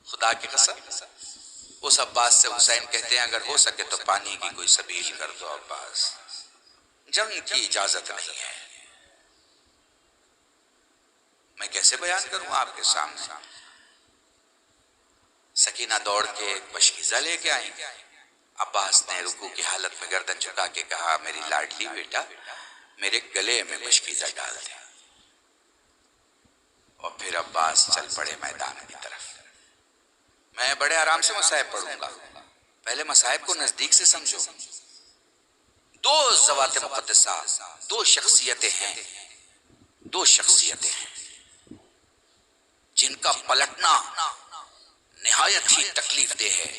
خدا کی قسم اس عباس سے حسین کہتے ہیں اگر ہو سکے تو پانی کی کوئی سبیل کر دو عباس، جنگ کی اجازت نہیں ہے۔ میں کیسے بیان کروں آپ کے سامنے؟ سکینہ دوڑ کے ایک مشکیزہ لے کے آئیں۔ عباس نے رکوع کی حالت میں گردن جھکا کے کہا میری لاڈلی بیٹا میرے گلے میں مشکیزہ ڈال دے، اور پھر عباس چل پڑے میدان کی طرف۔ میں بڑے آرام سے مصائب پڑھوں گا، پہلے مصائب کو نزدیک سے سمجھو۔ دو ذوات مقدسہ، دو شخصیتیں ہیں جن کا پلٹنا نہایت ہی تکلیف دہ ہے۔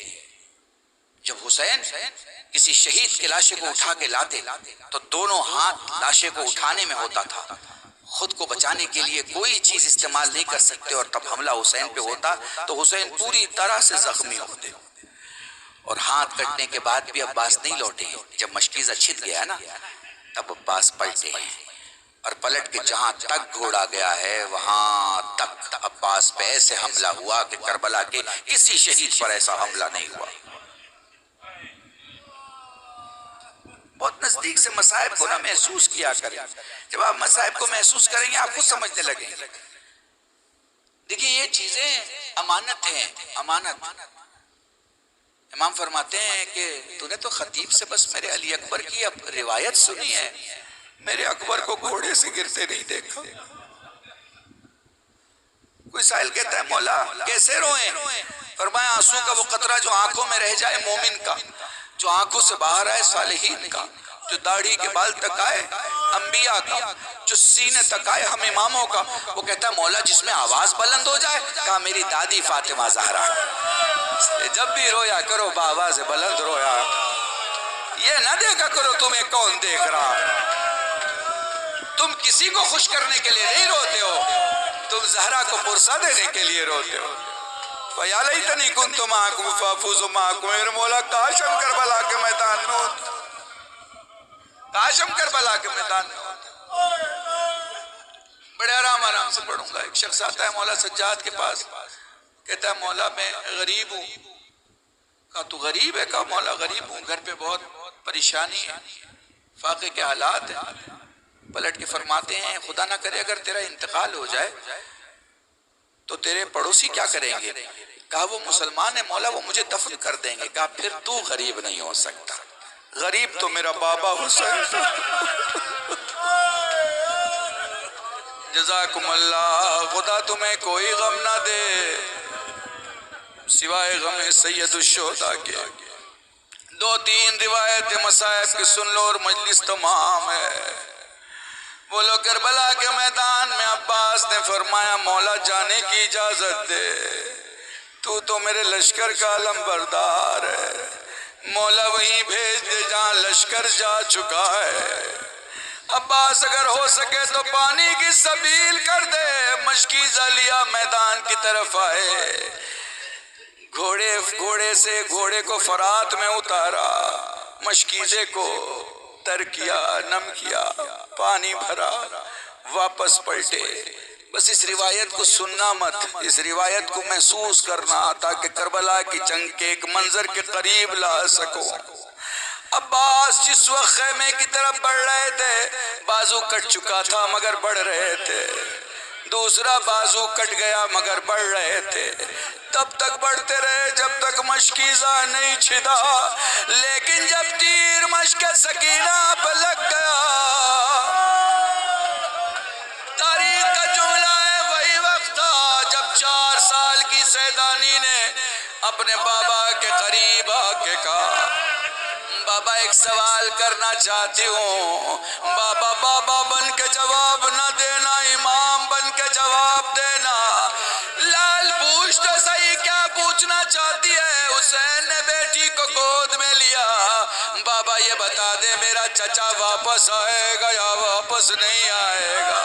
جب حسین کسی شہید کے لاشے کو اٹھا کے لاتے تو دونوں ہاتھ لاشے کو اٹھانے میں ہوتا تھا، خود کو بچانے کے لیے کوئی چیز استعمال نہیں کر سکتے، اور تب حملہ حسین پہ ہوتا تو حسین پوری طرح سے زخمی ہوتے، اور ہاتھ کٹنے کے بعد بھی عباس نہیں لوٹے۔ جب مشکیزہ چھت گیا نا تب عباس پلٹے ہیں، اور پلٹ کے جہاں تک گھوڑا گیا ہے وہاں تک عباس پہ ایسے حملہ ہوا کہ کربلا کے کسی شہید پر ایسا حملہ نہیں ہوا۔ بہت نزدیک سے مصائب کو نہ محسوس کیا کریں، جب آپ مصائب کو محسوس کریں گے آپ خود سمجھنے لگیں گے۔ دیکھیے یہ چیزیں امانت ہیں، امانت۔ امام فرماتے ہیں کہ تو نے تو خطیب سے بس میرے علی اکبر کی اب روایت سنی ہے، میرے اکبر کو گھوڑے سے گرتے نہیں دیکھا۔ کوئی سائل کہتا ہے مولا کیسے روئیں؟ فرمایا آنسو کا وہ قطرہ جو آنکھوں میں رہ جائے مومن کا، جو آنکھوں سے باہر آئے صالحین کا، جو داڑھی کے بال تک آئے انبیاء کا، جو سینے تک آئے ہم اماموں کا۔ وہ کہتا ہے مولا جس میں آواز بلند ہو جائے، کہا میری دادی فاطمہ زہرا۔ جب بھی رویا کرو بآواز بلند رویا، یہ نہ دیکھا کرو تمہیں کون دیکھ رہا۔ تم کسی کو خوش کرنے کے لیے نہیں روتے ہو، تم زہرا کو پرسا دینے کے لیے روتے ہو۔ فَيَا لَيْتَنِي كُنْتُ مَعَكُمْ فَأَفُوزُ مَعَكُمْ۔ میرے مولا کاش ہم کربلا کے میدان میں ہوتے، کاش ہم کربلا کے میدان میں ہوتے۔ بڑے آرام سے پڑھوں گا۔ ایک شخص آتا ہے مولا سجاد کے پاس، کہتا ہے مولا میں غریب ہوں۔ کہا تو غریب ہے؟ کہا مولا غریب ہوں، گھر پہ بہت پریشانی ہے، فاقے کے حالات ہیں۔ پلٹ کے فرماتے ہیں خدا نہ کرے اگر تیرا انتقال ہو جائے تو تیرے پڑوسی کیا کریں گے؟ کہا وہ مسلمان ہے مولا، وہ مجھے دفن کر دیں گے۔ کہا پھر تو غریب نہیں ہو سکتا، غریب تو میرا بابا حسین۔ جزاکم اللہ، خدا تمہیں کوئی غم نہ دے سوائے غم سید الشہداء کے۔ دو تین روایت مصائب کے سن لو اور مجلس تمام ہے۔ بولو کربلا کے میدان میں عباس نے فرمایا مولا جانے کی اجازت دے، تو میرے لشکر کا علم بردار ہے، مولا وہیں بھیج دے جہاں لشکر جا چکا ہے۔ عباس اگر ہو سکے تو پانی کی سبیل کر دے۔ مشکیزہ لیا میدان کی طرف آئے، گھوڑے کو فرات میں اتارا، مشکیزے کو تر کیا، نم کیا، پانی بھرا، واپس پلٹے۔ بس اس روایت کو سننا مت، اس روایت کو محسوس کرنا تاکہ کربلا کی جنگ کے ایک منظر کے قریب لا سکو۔ عباس جس وقت خیمے کی طرف بڑھ رہے تھے، بازو کٹ چکا تھا مگر بڑھ رہے تھے، دوسرا بازو کٹ گیا مگر بڑھ رہے تھے۔ تب تک بڑھتے رہے جب تک مشکیزہ نہیں چھدا، لیکن جب تیر مشک سکینہ پہ لگ گیا، تاریخ کا جملہ ہے وہی وقت تھا جب 4 سال کی سیدانی نے اپنے بابا کے قریب آ کے کہا بابا ایک سوال کرنا چاہتی ہوں۔ بابا بن کے جواب نہ دینا، امام بن کے جواب دینا۔ لال پوچھ تو صحیح کیا پوچھنا چاہتی ہے؟ حسین نے بیٹی کو گود میں لیا، بابا یہ بتا دے میرا چچا واپس آئے گا یا واپس نہیں آئے گا؟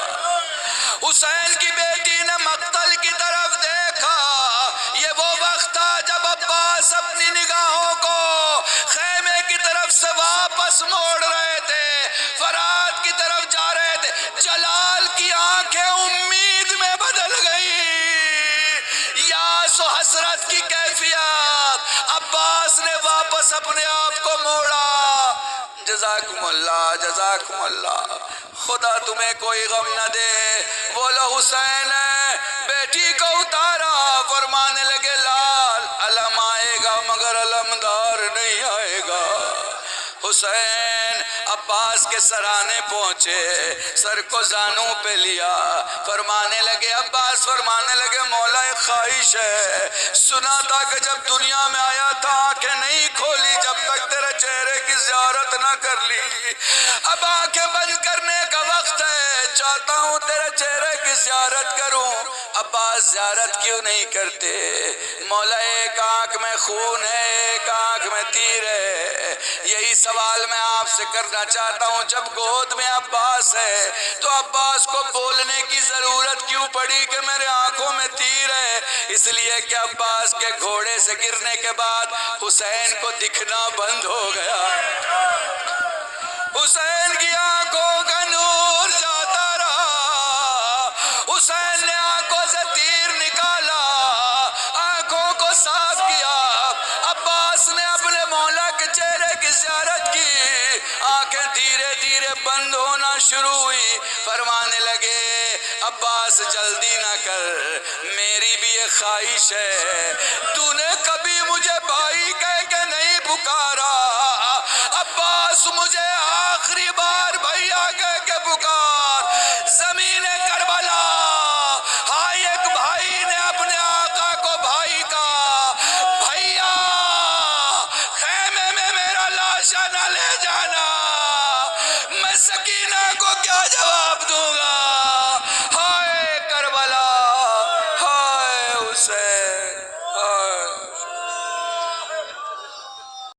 حسین کی بیٹی نے مقتل کی طرف دیکھا۔ یہ وہ وقت تھا جب عباس اپنی نگاہوں کو خیمے کی طرف سے واپس موڑ رہے تھے، فرات کی طرف جا رہے تھے۔ جلال کی آنکھیں امید میں بدل گئی، یاس و حسرت حضرت کی کیفیت، عباس نے واپس اپنے آپ کو موڑا، جزاکم اللہ جزاکم اللہ، خدا تمہیں کوئی غم نہ دے، بولو حسین ہے، بیٹی کو اتارا، فرمانے لگے لال علم آئے گا مگر علمدار نہیں آئے گا۔ حسین عباس کے سرانے پہنچے، سر کو زانوں پہ لیا، فرمانے لگے عباس فرمانے لگے مولا ایک خواہش ہے، سنا تھا کہ جب دنیا میں آیا تھا آنکھیں نہیں کھولی جب تک تیرے چہرے کی زیارت نہ کر لی، اب آنکھیں بند کرنے کا وقت ہے، چاہتا ہوں تیرے چہرے کی زیارت کروں۔ عباس زیارت کیوں نہیں کرتے؟ مولا ایک آنکھ میں خون ہے، ایک آنکھ میں تیر ہے، یہی سوال میں آپ سے کرنا چاہتا ہوں، جب گود میں عباس ہے تو عباس کو بولنے کی ضرورت کیوں پڑی کہ میرے آنکھوں میں تیر ہے؟ اس لیے کہ عباس کے گھوڑے سے گرنے کے بعد حسین کو دکھنا بند ہو گیا، حسین کی آنکھوں کا نور جاتا رہا، حسین نے آنکھوں سے تیر نکالا، آنکھوں کو صاف کیا، عباس نے اپنے مولا کے چہرے کی زیارت کی، آنکھیں دھیرے دھیرے بند ہونا شروع ہوئی، فرمانے لگے عباس جلدی نہ کر، میری بھی ایک خواہش ہے، تو نے کبھی مجھے بھائی کہہ کے نہیں پکارا، عباس مجھے آخری بار بھیا کہہ کے پکار، زمین کربلا، ہاں ایک بھائی نے اپنے آقا کو بھائی کہا، بھیا خیمے میں میرا لاشا نہ لے جانا، میں سکینہ کو کیا